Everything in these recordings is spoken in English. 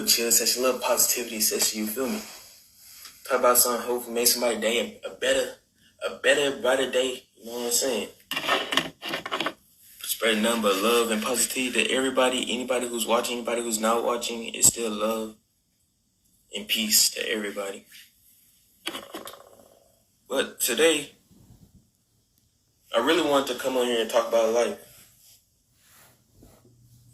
little chill session, a little positivity session, you feel me? Talk about something, hopefully make somebody's day a better, brighter day, you know what I'm saying? Spread nothing but love and positivity to everybody, anybody who's watching, anybody who's not watching, it's still love and peace to everybody. But today, I really want to come on here and talk about life.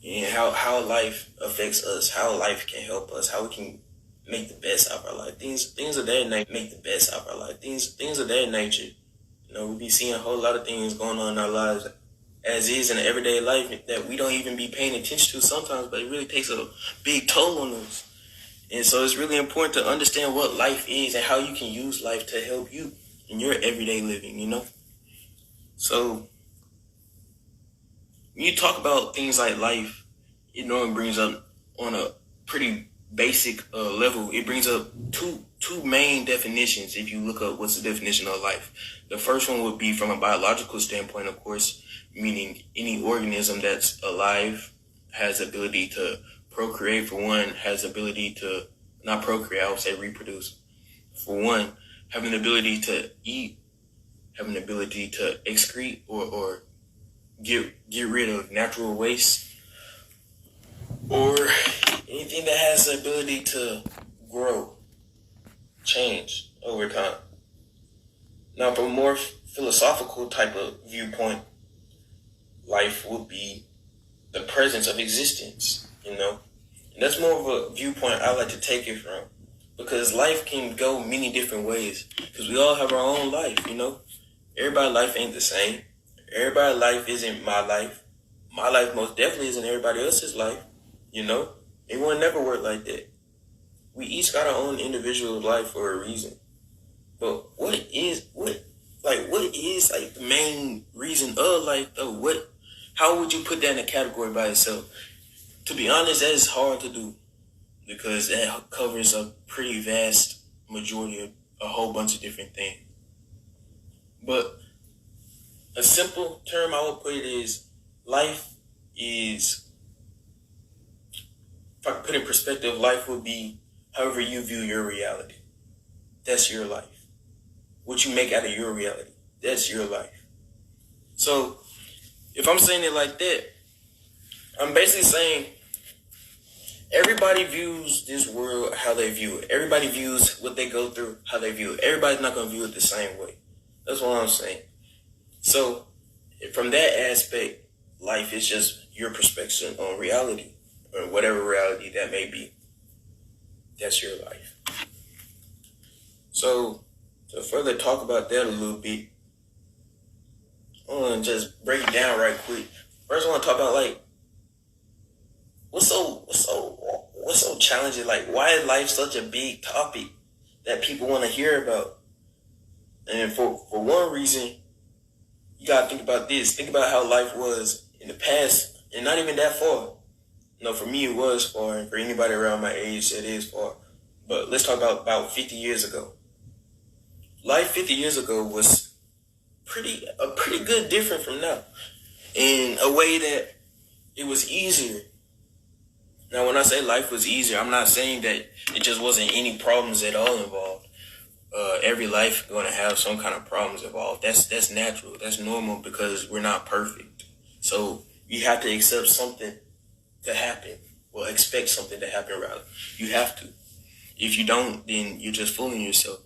And how life affects us, how life can help us, how we can make the best out of our life. Things of that nature, make the best out of our life. Things of that nature. You know, we be seeing a whole lot of things going on in our lives as is in everyday life that we don't even be paying attention to sometimes, but it really takes a big toll on us. And so it's really important to understand what life is and how you can use life to help you in your everyday living, you know? So when you talk about things like life, it normally brings up on a pretty basic level. It brings up two main definitions if you look up what's the definition of life. The first one would be from a biological standpoint, of course, meaning any organism that's alive has the ability to procreate, for one, has the ability to, not procreate, I would say reproduce. For one, having the ability to eat, having the ability to excrete or get rid of natural waste, or anything that has the ability to grow, change over time. Now, from a more philosophical type of viewpoint, life would be the presence of existence, you know? And that's more of a viewpoint I like to take it from, because life can go many different ways, because we all have our own life, you know? Everybody's life ain't the same. Everybody's life isn't my life. My life most definitely isn't everybody else's life, you know? It will never work like that. We each got our own individual life for a reason. But what is the main reason of life though? How would you put that in a category by itself? To be honest, that is hard to do, because that covers a pretty vast majority of a whole bunch of different things. But a simple term I would put it is, life is, if I could put it in perspective, life would be however you view your reality. That's your life. What you make out of your reality, that's your life. So if I'm saying it like that, I'm basically saying everybody views this world how they view it. Everybody views what they go through how they view it. Everybody's not going to view it the same way. That's what I'm saying. So from that aspect, life is just your perspective on reality, or whatever reality that may be. That's your life. So to further talk about that a little bit, I want to just break it down right quick. First, I want to talk about what's so challenging. Like, why is life such a big topic that people want to hear about? And for one reason, you gotta think about this. Think about how life was in the past, and not even that far. You know, for me it was far, and for anybody around my age, it is far. But let's talk about 50 years ago. Life 50 years ago was a pretty good different from now, in a way that it was easier. Now, when I say life was easier, I'm not saying that it just wasn't any problems at all involved. Every life going to have some kind of problems involved. That's natural. That's normal, because we're not perfect. So you have to accept something to happen. Well, expect something to happen, rather. You have to. If you don't, then you're just fooling yourself.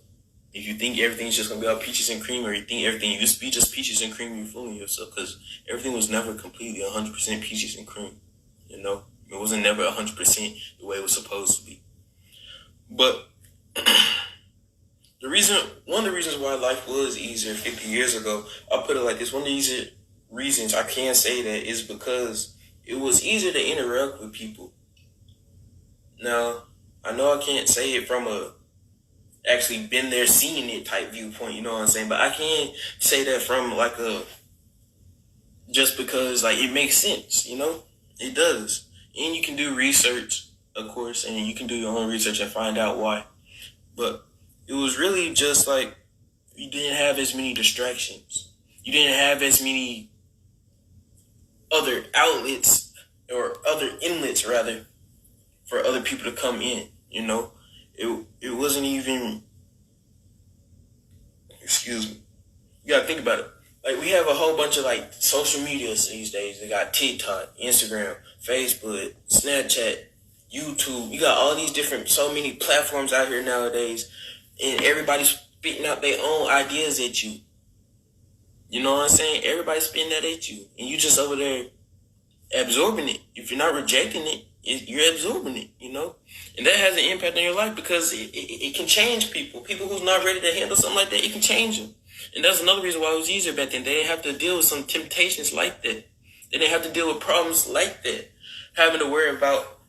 If you think everything's just going to be all peaches and cream, or you think everything used to be just peaches and cream, you're fooling yourself, because everything was never completely 100% peaches and cream. You know? It wasn't never 100% the way it was supposed to be. But one of the reasons why life was easier 50 years ago, I'll put it like this. One of the easier reasons I can say that is because it was easier to interact with people. Now, I know I can't say it from a actually been there, seeing it type viewpoint, you know what I'm saying? But I can say that from just because it makes sense, you know? It does. And you can do research, of course, and you can do your own research and find out why. But it was really just you didn't have as many distractions. You didn't have as many other outlets, or other inlets rather, for other people to come in. It wasn't even. Excuse me. You gotta think about it. Like, we have a whole bunch of like social medias these days. They got TikTok, Instagram, Facebook, Snapchat, YouTube. You got all these different, so many platforms out here nowadays, and everybody's spitting out their own ideas at you. You know what I'm saying? Everybody's spitting that at you, and you just over there absorbing it. If you're not rejecting it, you're absorbing it. And that has an impact on your life, because it can change people. People who's not ready to handle something like that, it can change them. And that's another reason why it was easier back then. They didn't have to deal with some temptations like that. They didn't have to deal with problems like that. Having to worry about,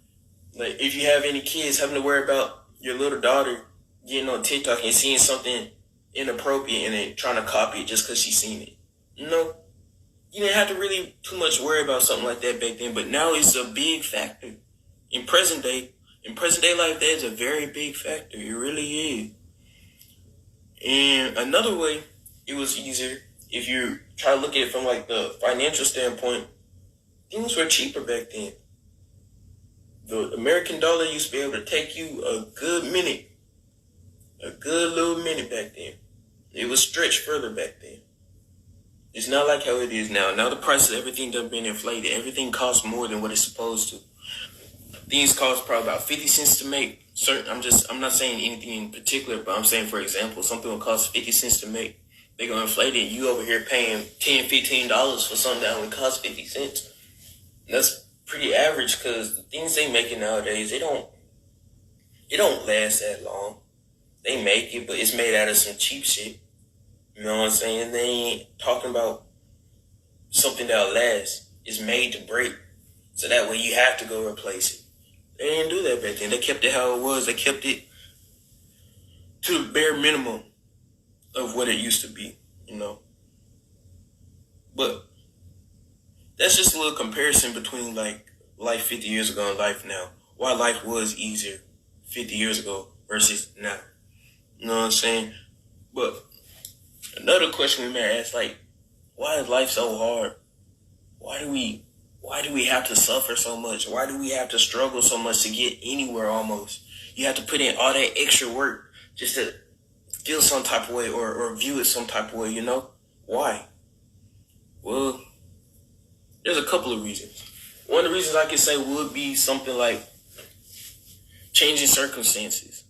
like, if you have any kids, having to worry about your little daughter getting on TikTok and seeing something inappropriate and then trying to copy it just because she's seen it. You didn't have to really too much worry about something like that back then. But now it's a big factor. In present day life, that is a very big factor. It really is. And another way it was easier, if you try to look at it from like the financial standpoint, things were cheaper back then. The American dollar used to be able to take you a good little minute back then. It was stretched further back then. It's not like how it is now. Now the price of everything done been inflated. Everything costs more than what it's supposed to. Things cost probably about 50 cents to make. I'm not saying anything in particular, but I'm saying, for example, something will cost 50 cents to make. They're going to inflate it. You over here paying $10, $15 for something that only costs 50 cents. That's pretty average, because the things they making nowadays, it don't last that long. They make it, but it's made out of some cheap shit. You know what I'm saying? They ain't talking about something that'll last. It's made to break. So that way you have to go replace it. They didn't do that back then. They kept it how it was. They kept it to the bare minimum of what it used to be, But that's just a little comparison between like life 50 years ago and life now. Why life was easier 50 years ago versus now. You know what I'm saying? But another question we may ask, like, why is life so hard? Why do we have to suffer so much? Why do we have to struggle so much to get anywhere almost? You have to put in all that extra work just to feel some type of way or view it some type of way, Why? Well, there's a couple of reasons. One of the reasons I could say would be something like changing circumstances.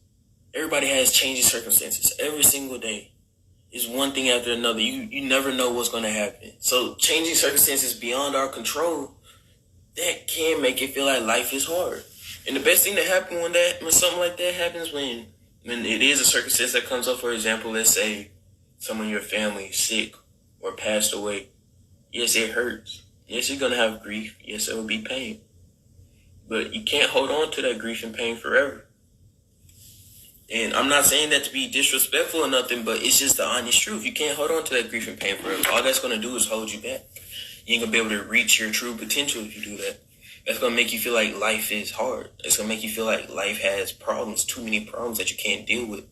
Everybody has changing circumstances every single day. It's one thing after another. You never know what's going to happen. So changing circumstances beyond our control, that can make it feel like life is hard. And the best thing that happens when something like that happens, when it is a circumstance that comes up, for example, let's say someone in your family is sick or passed away. Yes, it hurts. Yes, you're going to have grief. Yes, there will be pain. But you can't hold on to that grief and pain forever. And I'm not saying that to be disrespectful or nothing, but it's just the honest truth. You can't hold on to that grief and pain forever. All that's going to do is hold you back. You ain't going to be able to reach your true potential if you do that. That's going to make you feel like life is hard. It's going to make you feel like life has problems, too many problems that you can't deal with.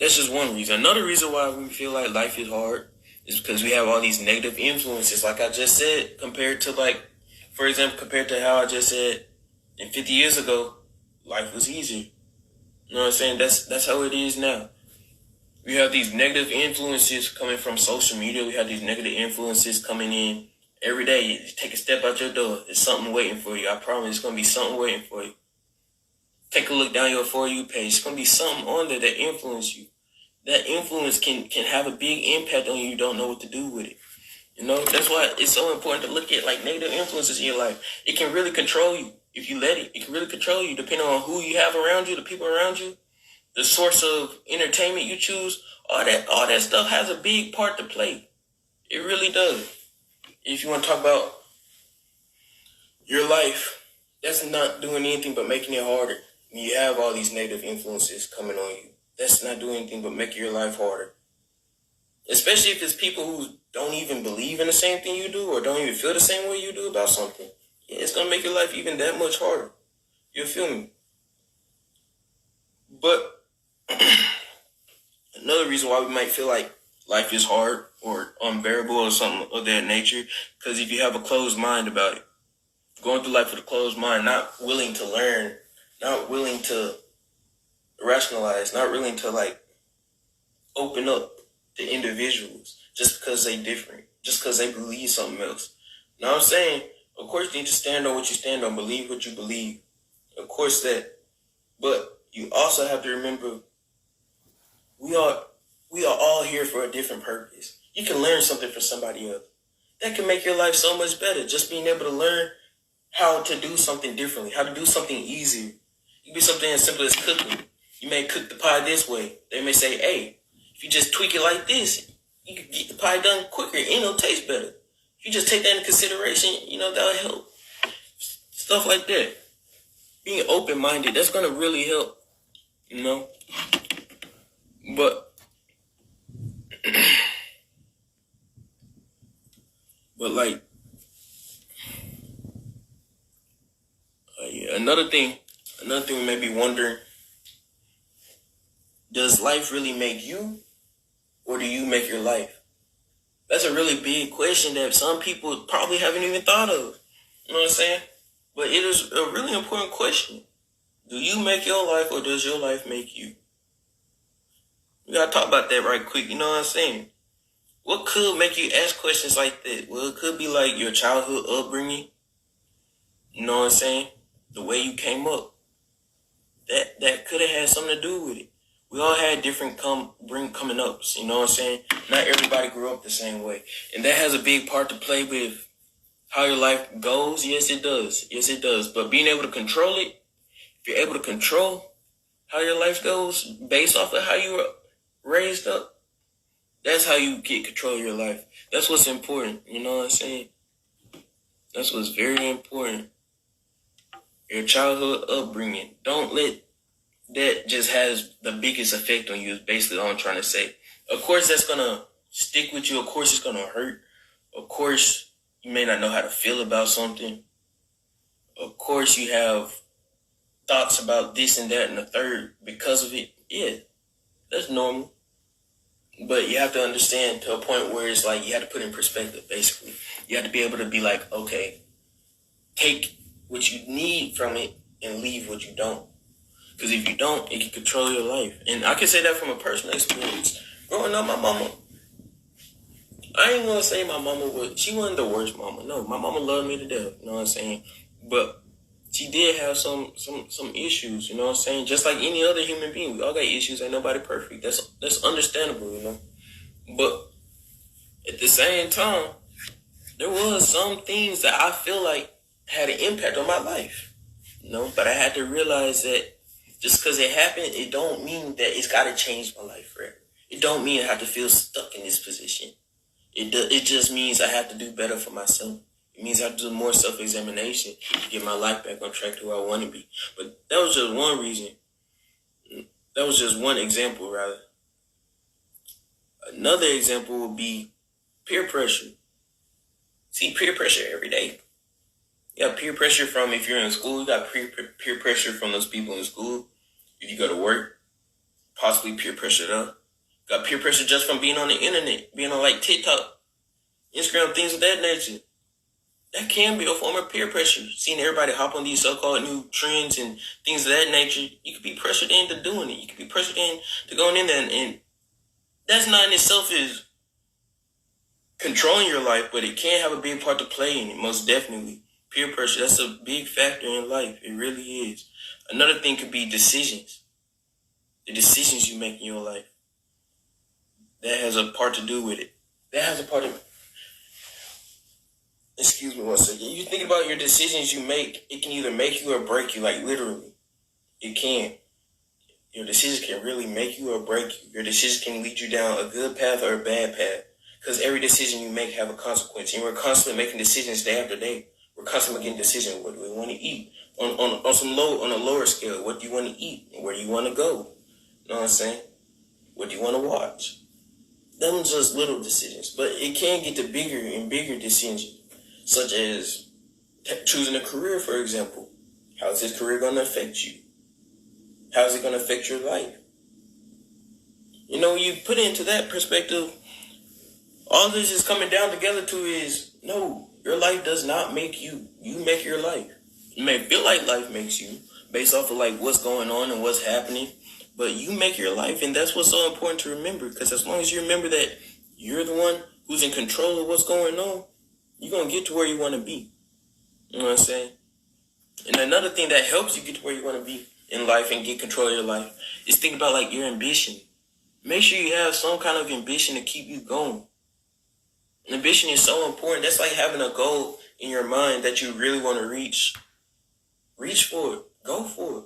That's just one reason. Another reason why we feel like life is hard is because we have all these negative influences, like I just said, compared to how I just said, in 50 years ago, life was easier. You know what I'm saying? That's how it is now. We have these negative influences coming from social media. We have these negative influences coming in every day. You take a step out your door, there's something waiting for you. I promise there's going to be something waiting for you. Take a look down your For You page. There's going to be something on there that influences you. That influence can have a big impact on you. You don't know what to do with it. That's why it's so important to look at like negative influences in your life. It can really control you. If you let it, it can really control you depending on who you have around you, the people around you, the source of entertainment you choose. All that stuff has a big part to play. It really does. If you want to talk about your life, that's not doing anything but making it harder. When you have all these negative influences coming on you, that's not doing anything but making your life harder. Especially if it's people who don't even believe in the same thing you do or don't even feel the same way you do about something. Yeah, it's going to make your life even that much harder. You feel me? But another reason why we might feel like life is hard or unbearable or something of that nature, because if you have a closed mind about it, going through life with a closed mind, not willing to learn, not willing to rationalize, not willing to like open up to individuals just because they different, just because they believe something else. You know what I'm saying? Of course, you need to stand on what you stand on, believe what you believe. Of course that, but you also have to remember we are all here for a different purpose. You can learn something from somebody else. That can make your life so much better. Just being able to learn how to do something differently, how to do something easier. It can be something as simple as cooking. You may cook the pie this way. They may say, hey, if you just tweak it like this, you can get the pie done quicker and it'll taste better. If you just take that into consideration, that'll help. Stuff like that. Being open-minded, that's going to really help, But, like, another thing we may be wondering, does life really make you, or do you make your life? That's a really big question that some people probably haven't even thought of. You know what I'm saying? But it is a really important question. Do you make your life, or does your life make you? We gotta talk about that right quick. You know what I'm saying? What could make you ask questions like that? Well, it could be like your childhood upbringing. You know what I'm saying? The way you came up. That could have had something to do with it. We all had different coming ups. You know what I'm saying? Not everybody grew up the same way. And that has a big part to play with how your life goes. Yes, it does. Yes, it does. But being able to control it, if you're able to control how your life goes based off of how you were raised up, that's how you get control of your life. That's what's important. You know what I'm saying? That's what's very important. Your childhood upbringing. Don't let that just has the biggest effect on you, is basically all I'm trying to say. Of course, that's going to stick with you. Of course, it's going to hurt. Of course, you may not know how to feel about something. Of course, you have thoughts about this and that and the third because of it. Yeah, that's normal. But you have to understand to a point where it's like you have to put in perspective, basically. You have to be able to be like, okay, take what you need from it and leave what you don't. Because if you don't, it can control your life. And I can say that from a personal experience. Growing up, my mama, I ain't going to say my mama she wasn't the worst mama. No, my mama loved me to death, you know what I'm saying? But she did have some issues, you know what I'm saying? Just like any other human being. We all got issues. Ain't nobody perfect. That's understandable, But at the same time, there was some things that I feel like had an impact on my life, But I had to realize that just because it happened, it don't mean that it's got to change my life forever. It don't mean I have to feel stuck in this position. It just means I have to do better for myself. It means I have to do more self-examination to get my life back on track to where I want to be. But that was just one reason. That was just one example, rather. Another example would be peer pressure. See, peer pressure every day. You got peer pressure from if you're in school. You got peer pressure from those people in school. If you go to work, possibly peer pressure there. Got peer pressure just from being on the internet, being on like TikTok, Instagram, things of that nature. That can be a form of peer pressure. Seeing everybody hop on these so-called new trends and things of that nature, you could be pressured into doing it. You could be pressured into going in there, and that's not in itself is controlling your life, but it can have a big part to play in it, most definitely. Peer pressure, that's a big factor in life. It really is. Another thing could be decisions. The decisions you make in your life. That has a part to do with it. Excuse me one second. You think about your decisions you make, it can either make you or break you, like literally. It can. Your decisions can really make you or break you. Your decisions can lead you down a good path or a bad path. Because every decision you make have a consequence. And we're constantly making decisions day after day. We're constantly making decisions. What do we want to eat? On a lower scale, what do you want to eat? Where do you want to go? You know what I'm saying? What do you want to watch? Them just little decisions. But it can get to bigger and bigger decisions. Such as choosing a career, for example. How is this career going to affect you? How is it going to affect your life? You put it into that perspective, all this is coming down together to is, no, Your life does not make you. You make your life. You may feel like life makes you based off of like what's going on and what's happening, but you make your life, and that's what's so important to remember. Because as long as you remember that you're the one who's in control of what's going on, you're gonna get to where you want to be. You know what I'm saying? And another thing that helps you get to where you want to be in life and get control of your life is think about like your ambition. Make sure you have some kind of ambition to keep you going. Ambition is so important. That's like having a goal in your mind that you really want to reach. Reach for it. Go for it.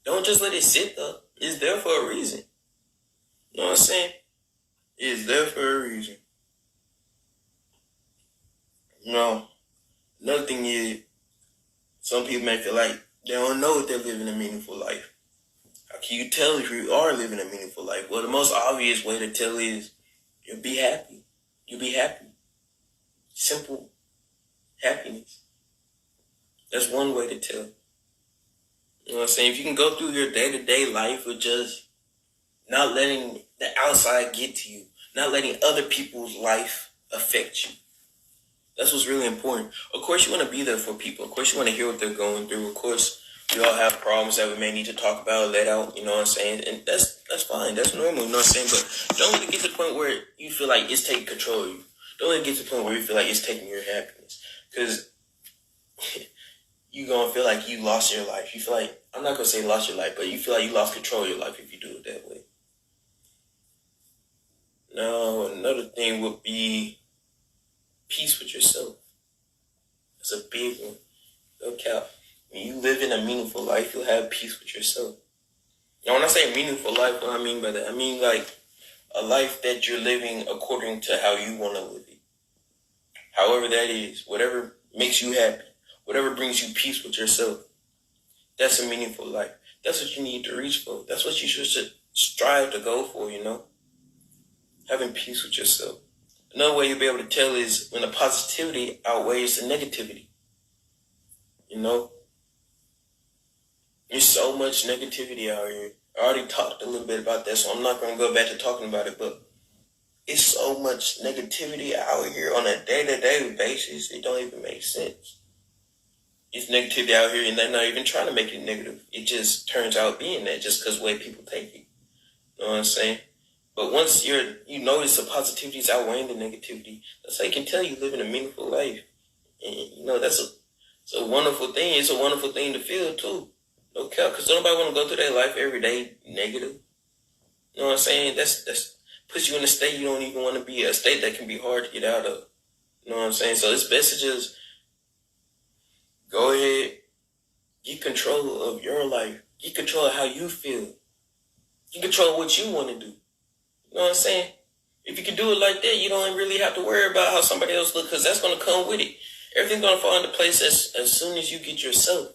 Don't just let it sit there. It's there for a reason. You know what I'm saying? It's there for a reason. You know, another thing is, some people may feel like they don't know if they're living a meaningful life. How can you tell if you are living a meaningful life? Well, the most obvious way to tell is you'll be happy. You'll be happy. Simple happiness. That's one way to tell. You know what I'm saying? If you can go through your day-to-day life with just not letting the outside get to you, not letting other people's life affect you. That's what's really important. Of course, you want to be there for people. Of course, you want to hear what they're going through. Of course, we all have problems that we may need to talk about, let out, you know what I'm saying? And that's fine. That's normal, you know what I'm saying? But don't let it get to the point where you feel like it's taking control of you. Don't let it get to the point where you feel like it's taking your happiness. Because you're going to feel like you lost your life. You feel like, I'm not going to say lost your life, but you feel like you lost control of your life if you do it that way. Now, another thing would be peace with yourself. That's a big one. No cap. When you live in a meaningful life, you'll have peace with yourself. Now, when I say meaningful life, what I mean by that, I mean like a life that you're living according to how you want to live it. However that is, whatever makes you happy, whatever brings you peace with yourself, that's a meaningful life. That's what you need to reach for. That's what you should strive to go for, you know? Having peace with yourself. Another way you'll be able to tell is when the positivity outweighs the negativity. You know? There's so much negativity out here. I already talked a little bit about that, so I'm not going to go back to talking about it, but it's so much negativity out here on a day-to-day basis, it don't even make sense. It's negativity out here, and they're not even trying to make it negative. It just turns out being that just because the way people take it. You know what I'm saying? But once you notice the positivity is outweighing the negativity, that's how you can tell you living a meaningful life. And, you know, it's a wonderful thing. It's a wonderful thing to feel, too. No cap, because nobody want to go through their life every day negative. You know what I'm saying? That's puts you in a state you don't even want to be, a state that can be hard to get out of. You know what I'm saying? So it's best to just go ahead, get control of your life. Get control of how you feel. Get control of what you want to do. You know what I'm saying? If you can do it like that, you don't really have to worry about how somebody else looks, because that's going to come with it. Everything's going to fall into place as soon as you get yourself.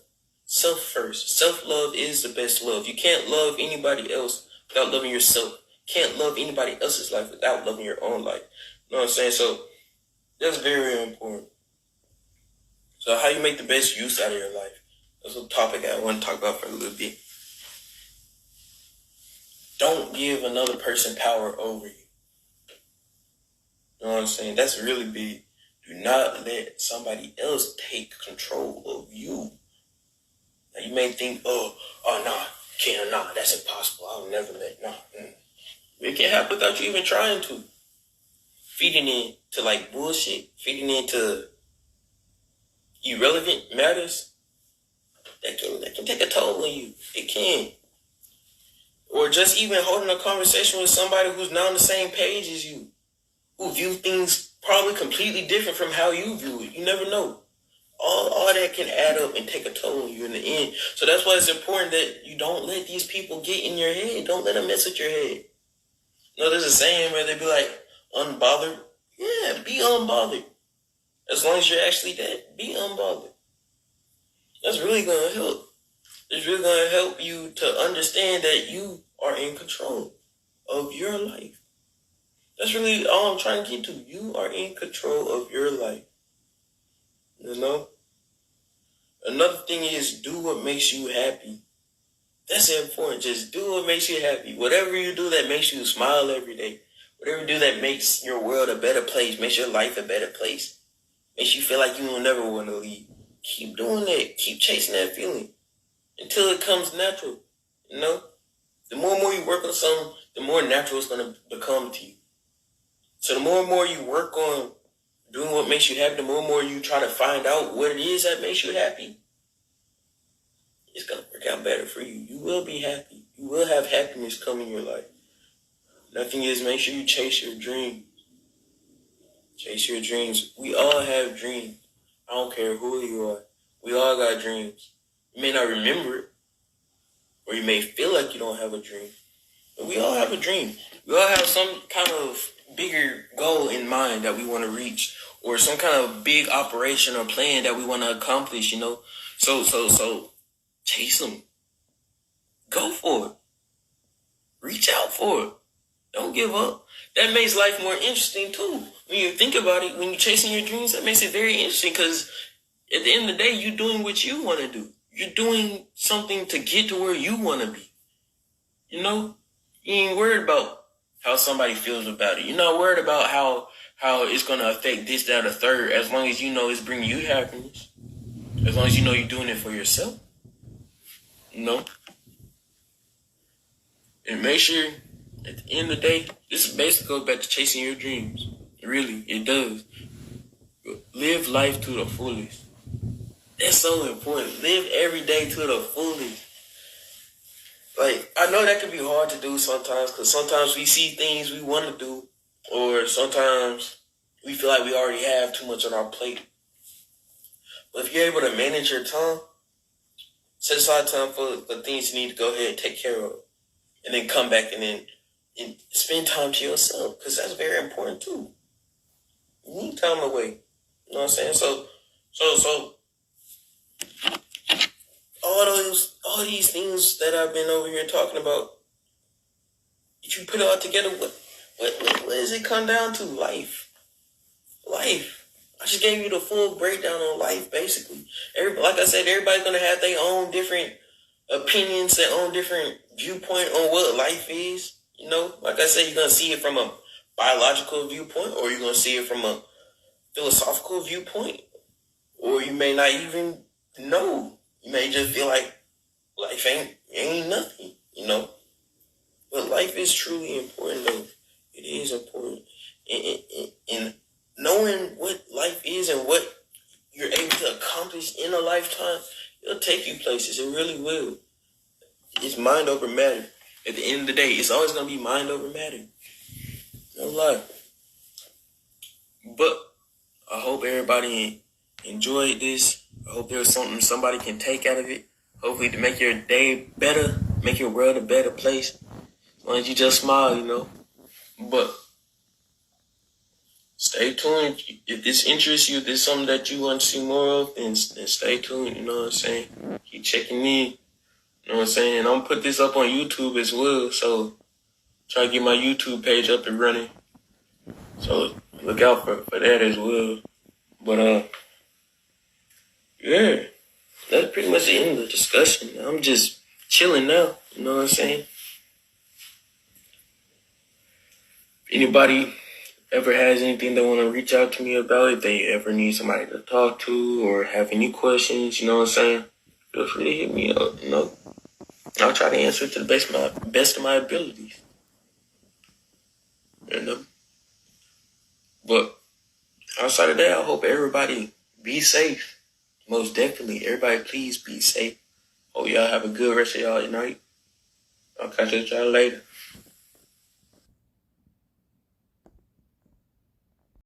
Self first. Self-love is the best love. You can't love anybody else without loving yourself. Can't love anybody else's life without loving your own life. You know what I'm saying? So that's very important. So how you make the best use out of your life? That's a topic I want to talk about for a little bit. Don't give another person power over you. You know what I'm saying? That's really big. Do not let somebody else take control of you. Now you may think, that's impossible. I'll never let, It can't happen without you even trying to. Feeding into like bullshit, feeding into irrelevant matters, that can take a toll on you. It can. Or just even holding a conversation with somebody who's not on the same page as you, who view things probably completely different from how you view it. You never know. All that can add up and take a toll on you in the end. So that's why it's important that you don't let these people get in your head. Don't let them mess with your head. You know, there's a saying where they be like, unbothered. Yeah, be unbothered. As long as you're actually that, be unbothered. That's really going to help. It's really going to help you to understand that you are in control of your life. That's really all I'm trying to get to. You are in control of your life. You know? Another thing is do what makes you happy. That's important. Just do what makes you happy. Whatever you do that makes you smile every day. Whatever you do that makes your world a better place, makes your life a better place. makes you feel like you will never want to leave. Keep doing that. Keep chasing that feeling until it comes natural. You know? The more and more you work on something, the more natural it's going to become to you. So the more and more you work on doing what makes you happy, the more and more you try to find out what it is that makes you happy, it's going to work out better for you. You will be happy. You will have happiness come in your life. Nothing is, make sure you chase your dreams. Chase your dreams. We all have dreams. I don't care who you are. We all got dreams. You may not remember it, or you may feel like you don't have a dream. But we all have a dream. We all have some kind of bigger goal in mind that we want to reach, or some kind of big operation or plan that we want to accomplish, you know? So chase them. Go for it. Reach out for it. Don't give up. That makes life more interesting too. When you think about it, when you're chasing your dreams, that makes it very interesting, because at the end of the day, you're doing what you want to do. You're doing something to get to where you want to be. You know? You ain't worried about how somebody feels about it. You're not worried about how it's going to affect this, that, or third, as long as you know it's bringing you happiness. As long as you know you're doing it for yourself. You know? And make sure, at the end of the day, this basically goes back to chasing your dreams. Really, it does. Live life to the fullest. That's so important. Live every day to the fullest. Like, I know that can be hard to do sometimes, because sometimes we see things we want to do, or sometimes we feel like we already have too much on our plate. But if you're able to manage your time, set aside time for things you need to go ahead and take care of, and then come back and spend time to yourself, because that's very important too. You need time away. You know what I'm saying? So all these things that I've been over here talking about, if you put it all together, what does it come down to? Life. I just gave you the full breakdown on life, basically. Like I said, everybody's gonna have their own different opinions, their own different viewpoint on what life is. You know, like I said, you're gonna see it from a biological viewpoint, or you're gonna see it from a philosophical viewpoint, or you may not even know. You may just feel like life ain't nothing, you know. But life is truly important, though. It is important. And knowing what life is and what you're able to accomplish in a lifetime, it'll take you places. It really will. It's mind over matter. At the end of the day, it's always going to be mind over matter. No lie. But I hope everybody enjoyed this. I hope there was something somebody can take out of it. Hopefully to make your day better, make your world a better place. As long as you just smile, you know. But stay tuned. If this interests you, if there's something that you want to see more of, then stay tuned, you know what I'm saying? Keep checking in, you know what I'm saying? And I'm going to put this up on YouTube as well, so try to get my YouTube page up and running. So look out for that as well. But, yeah, that's pretty much the end of the discussion. I'm just chilling now, you know what I'm saying? If anybody ever has anything they want to reach out to me about, if they ever need somebody to talk to or have any questions, you know what I'm saying, feel free to hit me up, you know. I'll try to answer it to the best of my abilities. You know? But outside of that, I hope everybody be safe. Most definitely, everybody please be safe. Hope y'all have a good rest of y'all night. I'll catch y'all later.